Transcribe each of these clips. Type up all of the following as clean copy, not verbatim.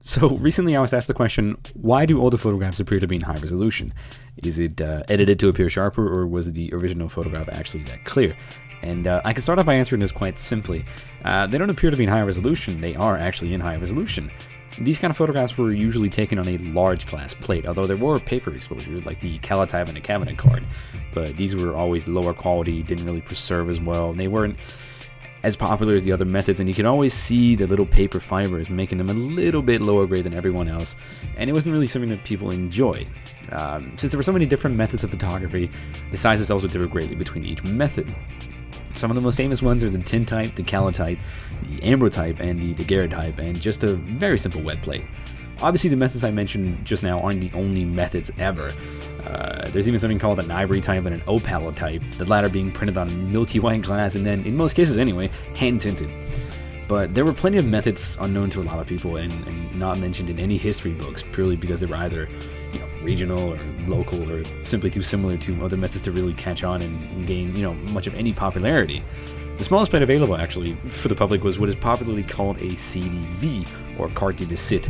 So recently I was asked the question, why do older photographs appear to be in high resolution? Is it edited to appear sharper, or was the original photograph actually that clear? And I can start off by answering this quite simply. They don't appear to be in high resolution, they are actually in high resolution. These kind of photographs were usually taken on a large glass plate, although there were paper exposures like the calotype and the cabinet card, but these were always lower quality, didn't really preserve as well, and they weren't as popular as the other methods, and you could always see the little paper fibers making them a little bit lower grade than everyone else, and it wasn't really something that people enjoyed. Since there were so many different methods of photography, the sizes also differ greatly between each method. Some of the most famous ones are the tintype, the calotype, the ambrotype, and the daguerreotype, and just a very simple wet plate. Obviously, the methods I mentioned just now aren't the only methods ever. There's even something called an ivory type and an opalotype, the latter being printed on milky white glass and then, in most cases anyway, hand-tinted. But there were plenty of methods unknown to a lot of people and not mentioned in any history books, purely because they were either regional or local or simply too similar to other methods to really catch on and gain much of any popularity. The smallest plate available, actually, for the public was what is popularly called a CDV, or carte de visite,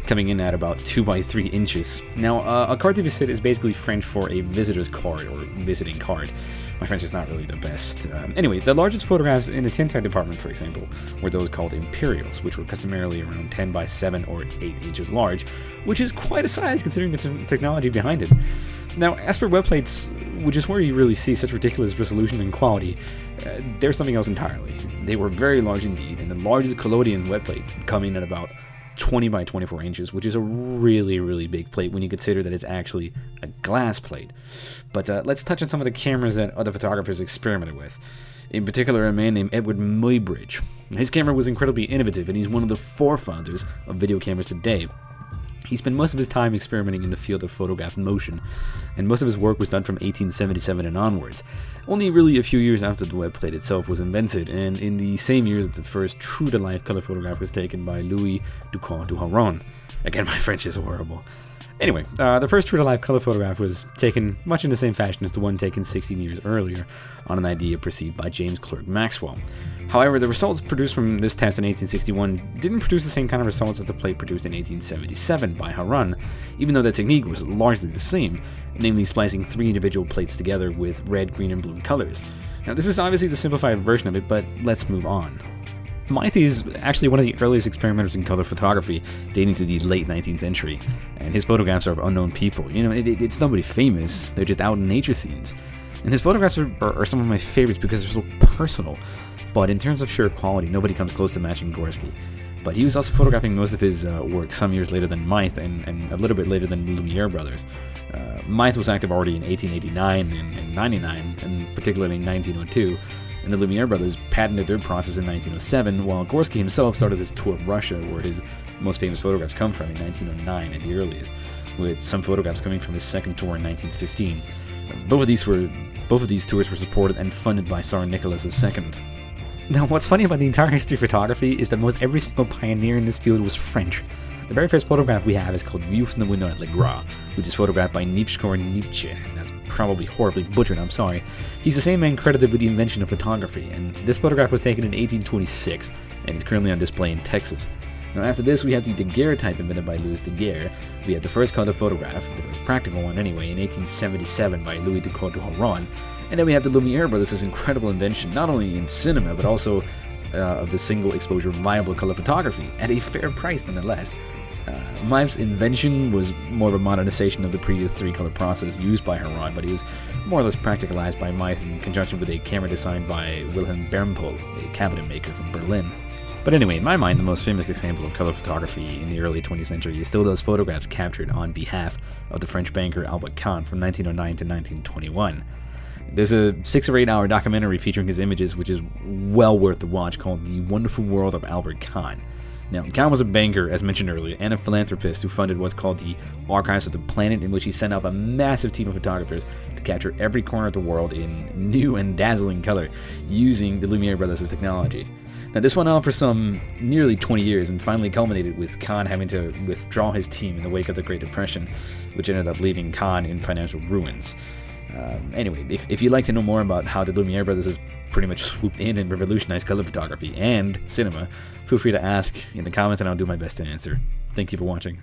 coming in at about 2 by 3 inches. Now, a carte de visite is basically French for a visitor's card, or visiting card. My French is not really the best. Anyway, the largest photographs in the tintype department, for example, were those called imperials, which were customarily around 10 by 7 or 8 inches large, which is quite a size considering the technology behind it. Now, as for wet plates, which is where you really see such ridiculous resolution and quality, there's something else entirely. They were very large indeed, and the largest collodion wet plate coming at about 20 by 24 inches, which is a really, really big plate when you consider that it's actually a glass plate. But let's touch on some of the cameras that other photographers experimented with. In particular, a man named Edward Muybridge. His camera was incredibly innovative, and he's one of the forefathers of video cameras today. He spent most of his time experimenting in the field of photograph motion, and most of his work was done from 1877 and onwards, only really a few years after the wet plate itself was invented, and in the same year that the first true-to-life color photograph was taken by Louis Ducos du Harron. Again, my French is horrible. Anyway, the first true-to-life color photograph was taken much in the same fashion as the one taken 16 years earlier on an idea perceived by James Clerk Maxwell. However, the results produced from this test in 1861 didn't produce the same kind of results as the plate produced in 1877 by Harron, even though the technique was largely the same, namely splicing 3 individual plates together with red, green, and blue colors. Now, this is obviously the simplified version of it, but let's move on. Mythe is actually one of the earliest experimenters in color photography, dating to the late 19th century, and his photographs are of unknown people. It's nobody famous, they're just out in nature scenes. And his photographs are some of my favorites because they're so personal, but in terms of sheer quality, nobody comes close to matching Gorsky. But he was also photographing most of his work some years later than Mythe, and a little bit later than the Lumiere brothers. Mythe was active already in 1889 and 99, and particularly in 1902, and the Lumiere brothers patented their process in 1907, while Gorsky himself started his tour of Russia, where his most famous photographs come from, in 1909 at the earliest, with some photographs coming from his second tour in 1915. Both of these tours were supported and funded by Tsar Nicholas II. Now, what's funny about the entire history of photography is that most every single pioneer in this field was French. The very first photograph we have is called View from the Window at Le Gras, which is photographed by Nipshkor Nietzsche. That's probably horribly butchered, I'm sorry. He's the same man credited with the invention of photography, and this photograph was taken in 1826, and is currently on display in Texas. Now, after this, we have the daguerreotype invented by Louis Daguerre. We have the first color photograph, the first practical one anyway, in 1877 by Louis Ducos du Harron. And then we have the Lumiere brothers' incredible invention, not only in cinema, but also of the single exposure viable color photography, at a fair price nonetheless. Mythe's invention was more of a modernization of the previous 3-color process used by Harron, but he was more or less practicalized by Mythe in conjunction with a camera designed by Wilhelm Bernpohl, a cabinet maker from Berlin. But anyway, in my mind, the most famous example of color photography in the early 20th century is still those photographs captured on behalf of the French banker Albert Kahn from 1909 to 1921. There's a 6 or 8 hour documentary featuring his images, which is well worth the watch, called The Wonderful World of Albert Kahn. Now, Kahn was a banker, as mentioned earlier, and a philanthropist who funded what's called the Archives of the Planet, in which he sent off a massive team of photographers to capture every corner of the world in new and dazzling color, using the Lumiere brothers' technology. Now, this went on for some nearly 20 years and finally culminated with Kahn having to withdraw his team in the wake of the Great Depression, which ended up leaving Kahn in financial ruins. Anyway, if you'd like to know more about how the Lumiere brothers has pretty much swooped in and revolutionized color photography and cinema, feel free to ask in the comments and I'll do my best to answer. Thank you for watching.